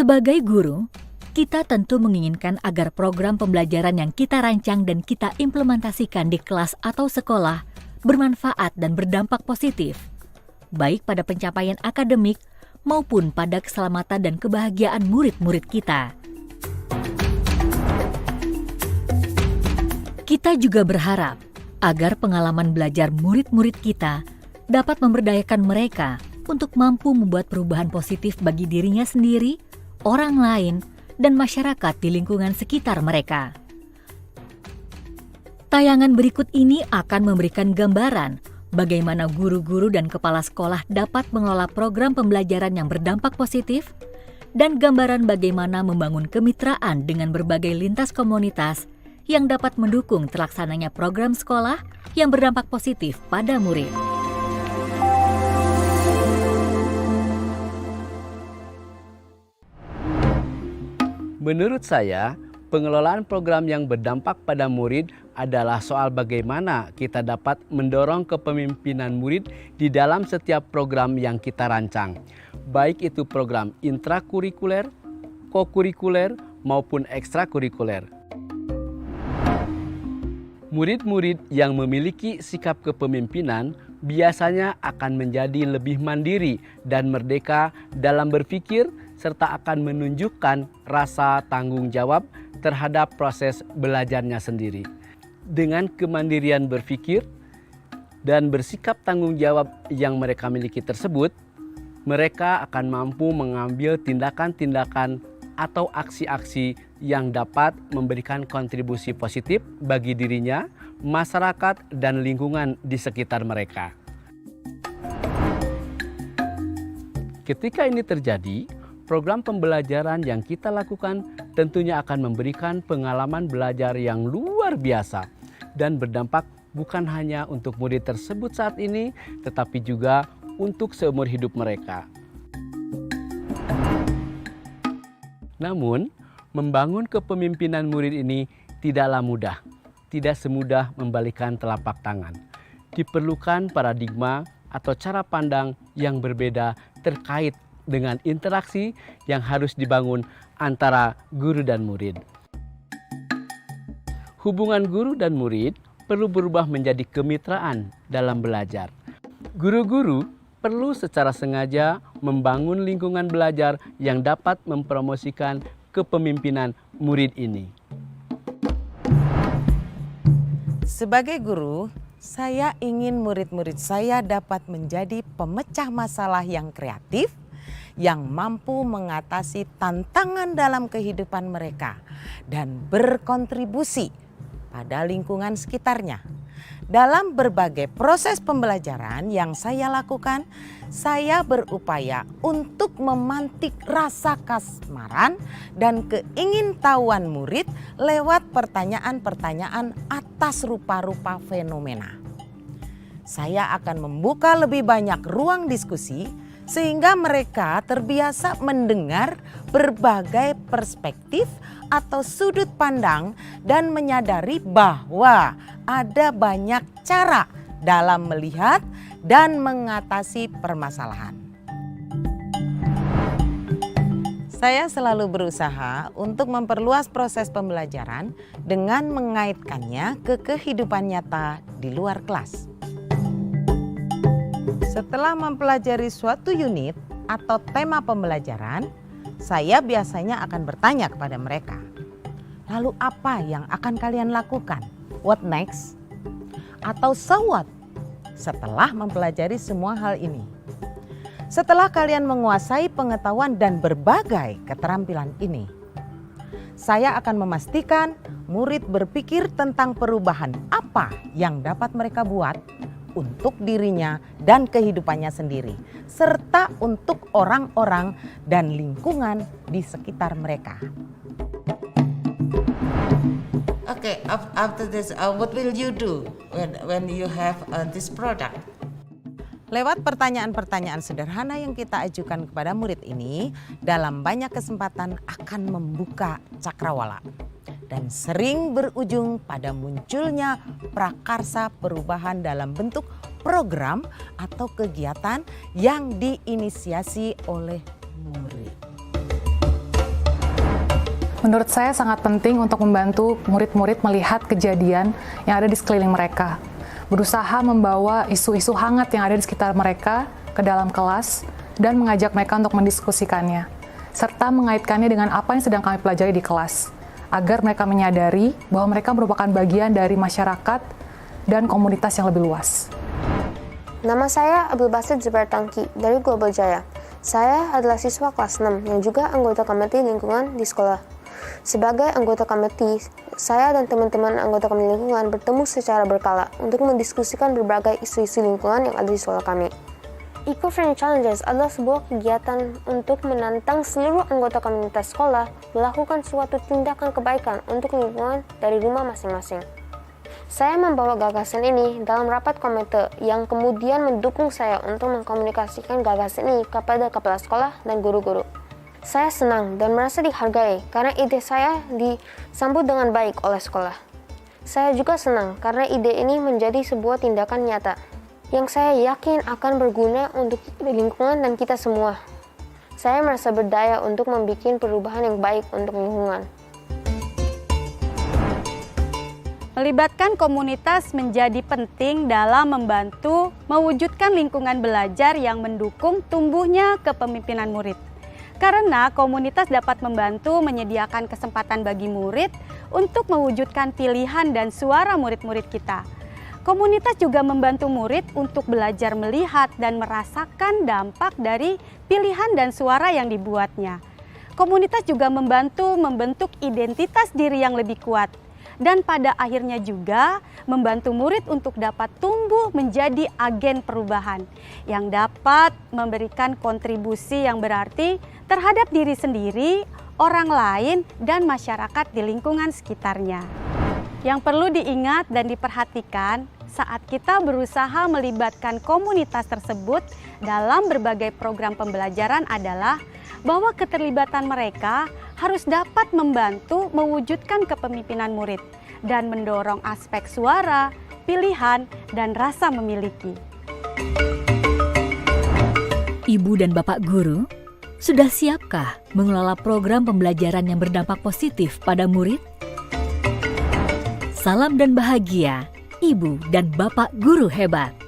Sebagai guru, kita tentu menginginkan agar program pembelajaran yang kita rancang dan kita implementasikan di kelas atau sekolah bermanfaat dan berdampak positif, baik pada pencapaian akademik maupun pada keselamatan dan kebahagiaan murid-murid kita. Kita juga berharap agar pengalaman belajar murid-murid kita dapat memberdayakan mereka untuk mampu membuat perubahan positif bagi dirinya sendiri, orang lain, dan masyarakat di lingkungan sekitar mereka. Tayangan berikut ini akan memberikan gambaran bagaimana guru-guru dan kepala sekolah dapat mengelola program pembelajaran yang berdampak positif dan gambaran bagaimana membangun kemitraan dengan berbagai lintas komunitas yang dapat mendukung terlaksananya program sekolah yang berdampak positif pada murid. Menurut saya, pengelolaan program yang berdampak pada murid adalah soal bagaimana kita dapat mendorong kepemimpinan murid di dalam setiap program yang kita rancang, baik itu program intrakurikuler, kokurikuler, maupun ekstrakurikuler. Murid-murid yang memiliki sikap kepemimpinan biasanya akan menjadi lebih mandiri dan merdeka dalam berpikir serta akan menunjukkan rasa tanggung jawab terhadap proses belajarnya sendiri. Dengan kemandirian berpikir dan bersikap tanggung jawab yang mereka miliki tersebut, mereka akan mampu mengambil tindakan-tindakan atau aksi-aksi yang dapat memberikan kontribusi positif bagi dirinya, masyarakat, dan lingkungan di sekitar mereka. Ketika ini terjadi, program pembelajaran yang kita lakukan tentunya akan memberikan pengalaman belajar yang luar biasa dan berdampak bukan hanya untuk murid tersebut saat ini, tetapi juga untuk seumur hidup mereka. Namun, membangun kepemimpinan murid ini tidaklah mudah, tidak semudah membalikan telapak tangan. Diperlukan paradigma atau cara pandang yang berbeda terkait dengan interaksi yang harus dibangun antara guru dan murid. Hubungan guru dan murid perlu berubah menjadi kemitraan dalam belajar. Guru-guru perlu secara sengaja membangun lingkungan belajar yang dapat mempromosikan kepemimpinan murid ini. Sebagai guru, saya ingin murid-murid saya dapat menjadi pemecah masalah yang kreatif, yang mampu mengatasi tantangan dalam kehidupan mereka dan berkontribusi pada lingkungan sekitarnya. Dalam berbagai proses pembelajaran yang saya lakukan, saya berupaya untuk memantik rasa kasmaran dan keingintahuan murid lewat pertanyaan-pertanyaan atas rupa-rupa fenomena. Saya akan membuka lebih banyak ruang diskusi sehingga mereka terbiasa mendengar berbagai perspektif atau sudut pandang dan menyadari bahwa ada banyak cara dalam melihat dan mengatasi permasalahan. Saya selalu berusaha untuk memperluas proses pembelajaran dengan mengaitkannya ke kehidupan nyata di luar kelas. Setelah mempelajari suatu unit atau tema pembelajaran, saya biasanya akan bertanya kepada mereka, lalu apa yang akan kalian lakukan? What next? Atau so what? Setelah mempelajari semua hal ini. Setelah kalian menguasai pengetahuan dan berbagai keterampilan ini, saya akan memastikan murid berpikir tentang perubahan apa yang dapat mereka buat untuk dirinya dan kehidupannya sendiri, serta untuk orang-orang dan lingkungan di sekitar mereka. Okay, after this, what will you do when you have this product? Lewat pertanyaan-pertanyaan sederhana yang kita ajukan kepada murid ini, dalam banyak kesempatan akan membuka cakrawala dan sering berujung pada munculnya prakarsa perubahan dalam bentuk program atau kegiatan yang diinisiasi oleh murid. Menurut saya sangat penting untuk membantu murid-murid melihat kejadian yang ada di sekeliling mereka. Berusaha membawa isu-isu hangat yang ada di sekitar mereka ke dalam kelas dan mengajak mereka untuk mendiskusikannya, serta mengaitkannya dengan apa yang sedang kami pelajari di kelas, agar mereka menyadari bahwa mereka merupakan bagian dari masyarakat dan komunitas yang lebih luas. Nama saya Abdul Basit Zubair Tangki dari Global Jaya. Saya adalah siswa kelas 6 yang juga anggota komite lingkungan di sekolah. Sebagai anggota komite, saya dan teman-teman anggota komite lingkungan bertemu secara berkala untuk mendiskusikan berbagai isu-isu lingkungan yang ada di sekolah kami. Eco-Friendly Challenges adalah sebuah kegiatan untuk menantang seluruh anggota komunitas sekolah melakukan suatu tindakan kebaikan untuk lingkungan dari rumah masing-masing. Saya membawa gagasan ini dalam rapat komite yang kemudian mendukung saya untuk mengkomunikasikan gagasan ini kepada kepala sekolah dan guru-guru. Saya senang dan merasa dihargai karena ide saya disambut dengan baik oleh sekolah. Saya juga senang karena ide ini menjadi sebuah tindakan nyata yang saya yakin akan berguna untuk lingkungan dan kita semua. Saya merasa berdaya untuk membuat perubahan yang baik untuk lingkungan. Melibatkan komunitas menjadi penting dalam membantu mewujudkan lingkungan belajar yang mendukung tumbuhnya kepemimpinan murid. Karena komunitas dapat membantu menyediakan kesempatan bagi murid untuk mewujudkan pilihan dan suara murid-murid kita. Komunitas juga membantu murid untuk belajar melihat dan merasakan dampak dari pilihan dan suara yang dibuatnya. Komunitas juga membantu membentuk identitas diri yang lebih kuat. Dan pada akhirnya juga membantu murid untuk dapat tumbuh menjadi agen perubahan yang dapat memberikan kontribusi yang berarti terhadap diri sendiri, orang lain, dan masyarakat di lingkungan sekitarnya. Yang perlu diingat dan diperhatikan saat kita berusaha melibatkan komunitas tersebut dalam berbagai program pembelajaran adalah bahwa keterlibatan mereka harus dapat membantu mewujudkan kepemimpinan murid dan mendorong aspek suara, pilihan, dan rasa memiliki. Ibu dan Bapak guru, sudah siapkah mengelola program pembelajaran yang berdampak positif pada murid? Salam dan bahagia, Ibu dan Bapak guru hebat.